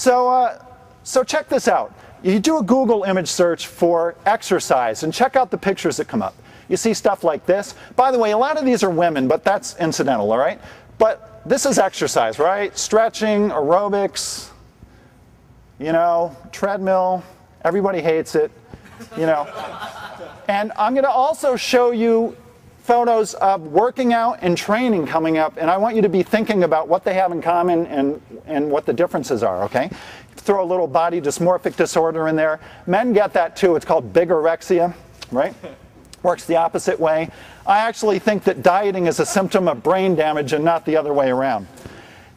So check this out. You do a Google image search for exercise and check out the pictures that come up. You see stuff like this. By the way, a lot of these are women, but that's incidental, all right? But this is exercise, right? Stretching, aerobics, you know, treadmill. Everybody hates it, you know. And I'm going to also show you photos of working out and training coming up, and I want you to be thinking about what they have in common and what the differences are, okay? Throw a little body dysmorphic disorder in there. Men get that too. It's called bigorexia, right? Works the opposite way. I actually think that dieting is a symptom of brain damage and not the other way around.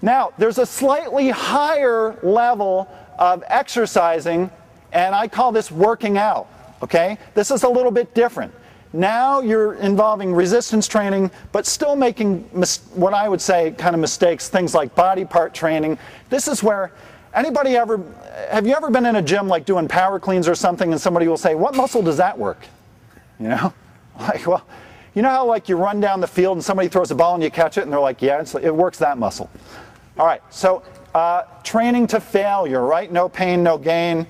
Now, there's a slightly higher level of exercising, and I call this working out, okay? This is a little bit different. Now you're involving resistance training, but still making what I would say kind of mistakes, things like body part training. This is where have you ever been in a gym like doing power cleans or something, and somebody will say, what muscle does that work? You know? Like, well, you know how like you run down the field and somebody throws a ball and you catch it and they're like, yeah, it works that muscle. All right, so training to failure, right? No pain, no gain,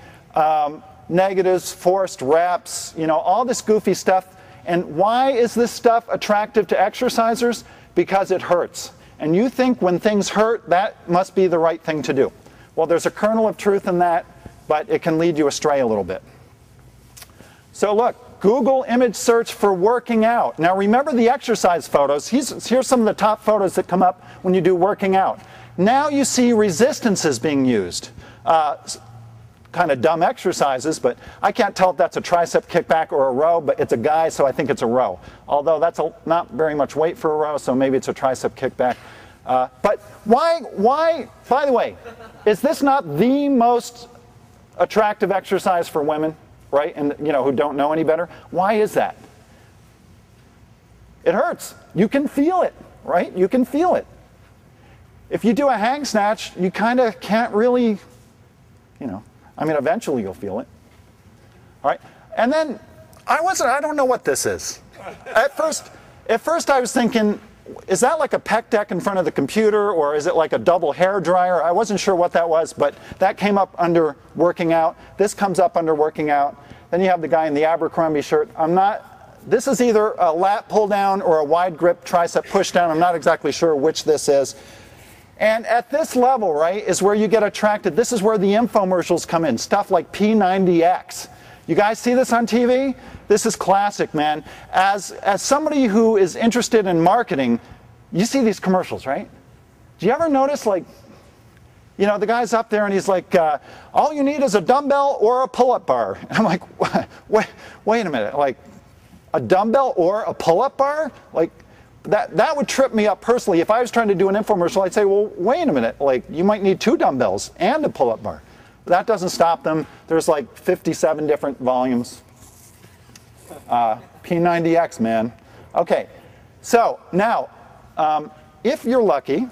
negatives, forced reps, you know, all this goofy stuff. And why is this stuff attractive to exercisers? Because it hurts. And you think when things hurt, that must be the right thing to do. Well, there's a kernel of truth in that, but it can lead you astray a little bit. So look, Google image search for working out. Now remember the exercise photos. Here's some of the top photos that come up when you do working out. Now you see resistances being used. Kind of dumb exercises, but I can't tell if that's a tricep kickback or a row, but it's a guy, so I think it's a row. Although that's not very much weight for a row, so maybe it's a tricep kickback. But why, by the way, is this not the most attractive exercise for women, right? And you know, who don't know any better? Why is that? It hurts. You can feel it, right? You can feel it. If you do a hang snatch, you kind of can't really, you know, I mean, eventually you'll feel it. All right, and then I don't know what this is. At first I was thinking, is that like a pec deck in front of the computer, or is it like a double hair dryer? I wasn't sure what that was, but that came up under working out. This comes up under working out. Then you have the guy in the Abercrombie shirt. This is either a lat pull down or a wide grip tricep push down. I'm not exactly sure which this is. And at this level, right, is where you get attracted. This is where the infomercials come in, stuff like P90X. You guys see this on TV? This is classic, man. As somebody who is interested in marketing, you see these commercials, right? Do you ever notice, like, you know, the guy's up there and he's like, all you need is a dumbbell or a pull-up bar. And I'm like, wait a minute, like, a dumbbell or a pull-up bar? Like, that would trip me up personally. If I was trying to do an infomercial, I'd say, well, wait a minute, like, you might need 2 dumbbells and a pull-up bar. That doesn't stop them. There's like 57 different volumes. P90X, man. Okay, so now, if you're lucky,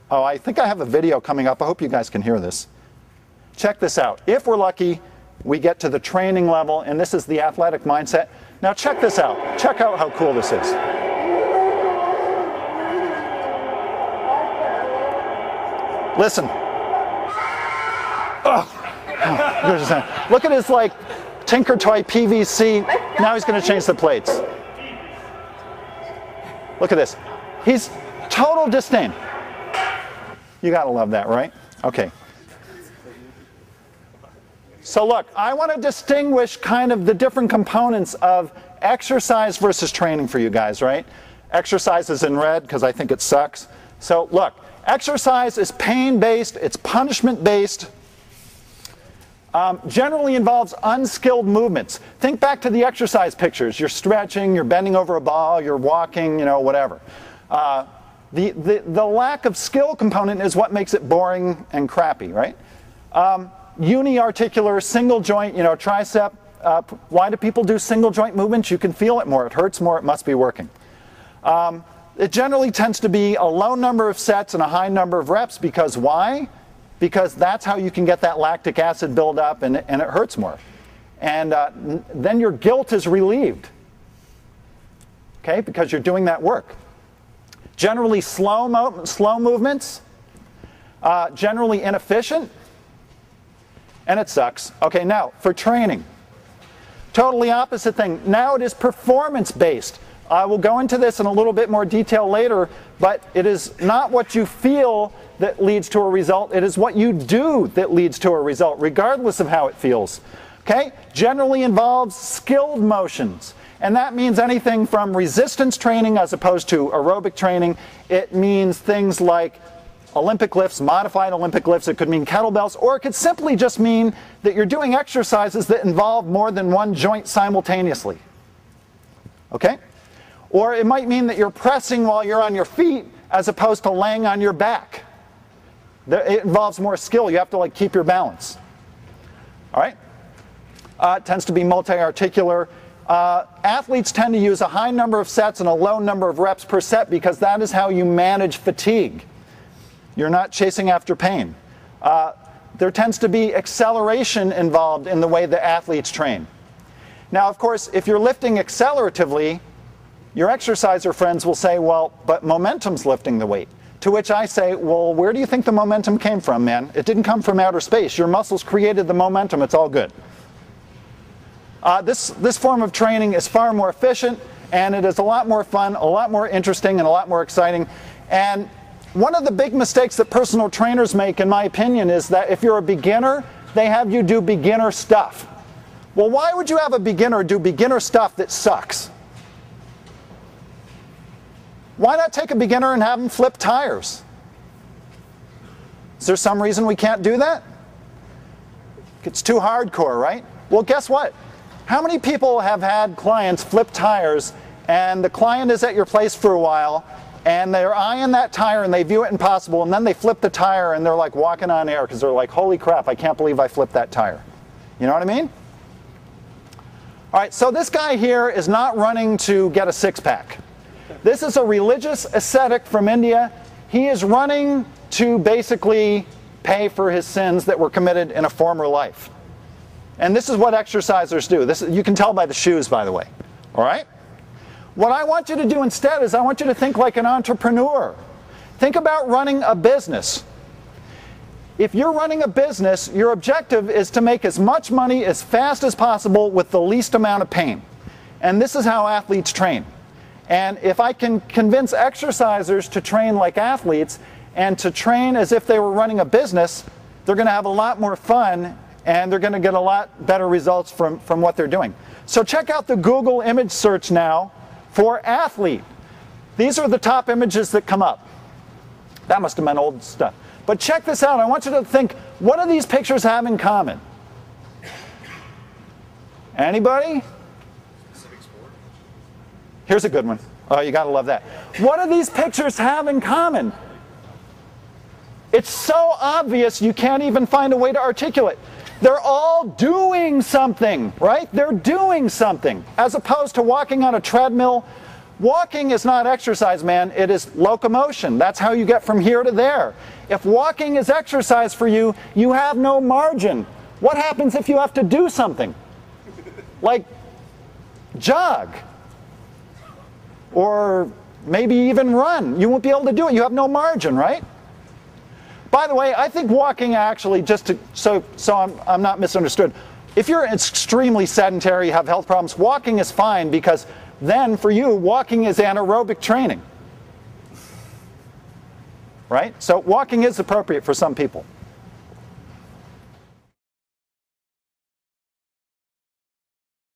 I think I have a video coming up. I hope you guys can hear this. Check this out. If we're lucky, we get to the training level, and this is the athletic mindset. Now check this out. Check out how cool this is. Listen. Oh. Look at his like Tinker Toy PVC. Now he's going to change the plates. Look at this. He's total disdain. You got to love that, right? Okay. So look, I want to distinguish kind of the different components of exercise versus training for you guys, right? Exercise is in red because I think it sucks. So look. Exercise is pain-based, it's punishment-based, generally involves unskilled movements. Think back to the exercise pictures. You're stretching, you're bending over a ball, you're walking, you know, whatever. The lack of skill component is what makes it boring and crappy, right? Uni-articular, single joint, you know, tricep. Why do people do single joint movements? You can feel it more, it hurts more, it must be working. It generally tends to be a low number of sets and a high number of reps, because why? Because that's how you can get that lactic acid buildup, and it hurts more. And then your guilt is relieved, okay, because you're doing that work. Generally slow movements, generally inefficient, and it sucks. Okay, now for training. Totally opposite thing. Now it is performance-based. I will go into this in a little bit more detail later, but it is not what you feel that leads to a result. It is what you do that leads to a result, regardless of how it feels. Okay? Generally involves skilled motions. And that means anything from resistance training as opposed to aerobic training. It means things like Olympic lifts, modified Olympic lifts. It could mean kettlebells, or it could simply just mean that you're doing exercises that involve more than one joint simultaneously. Okay? Or it might mean that you're pressing while you're on your feet as opposed to laying on your back. It involves more skill. You have to like keep your balance. All right? It tends to be multi-articular. Athletes tend to use a high number of sets and a low number of reps per set because that is how you manage fatigue. You're not chasing after pain. There tends to be acceleration involved in the way the athletes train. Now, of course, if you're lifting acceleratively, your exerciser friends will say, well, but momentum's lifting the weight. To which I say, well, where do you think the momentum came from, man? It didn't come from outer space. Your muscles created the momentum. It's all good. This form of training is far more efficient, and it is a lot more fun, a lot more interesting, and a lot more exciting. And one of the big mistakes that personal trainers make, in my opinion, is that if you're a beginner, they have you do beginner stuff. Well, why would you have a beginner do beginner stuff that sucks? Why not take a beginner and have them flip tires? Is there some reason we can't do that? It's too hardcore, right? Well, guess what? How many people have had clients flip tires, and the client is at your place for a while, and they're eyeing that tire and they view it impossible, and then they flip the tire and they're like walking on air because they're like, holy crap, I can't believe I flipped that tire. You know what I mean? All right, so this guy here is not running to get a six-pack. This is a religious ascetic from India. He is running to basically pay for his sins that were committed in a former life. And this is what exercisers do. You can tell by the shoes, by the way. All right? What I want you to do instead is I want you to think like an entrepreneur. Think about running a business. If you're running a business, your objective is to make as much money as fast as possible with the least amount of pain. And this is how athletes train. And if I can convince exercisers to train like athletes and to train as if they were running a business, they're going to have a lot more fun and they're going to get a lot better results from what they're doing. So check out the Google image search now for athlete. These are the top images that come up. That must have been old stuff. But check this out. I want you to think, what do these pictures have in common? Anybody? Here's a good one. Oh, you got to love that. What do these pictures have in common? It's so obvious you can't even find a way to articulate. They're all doing something, right? They're doing something. As opposed to walking on a treadmill. Walking is not exercise, man. It is locomotion. That's how you get from here to there. If walking is exercise for you, you have no margin. What happens if you have to do something? Like jog. Or maybe even run. You won't be able to do it. You have no margin, right? By the way, I think walking actually, just to, so I'm not misunderstood. If you're extremely sedentary, you have health problems, walking is fine because then for you, walking is anaerobic training. Right? So walking is appropriate for some people.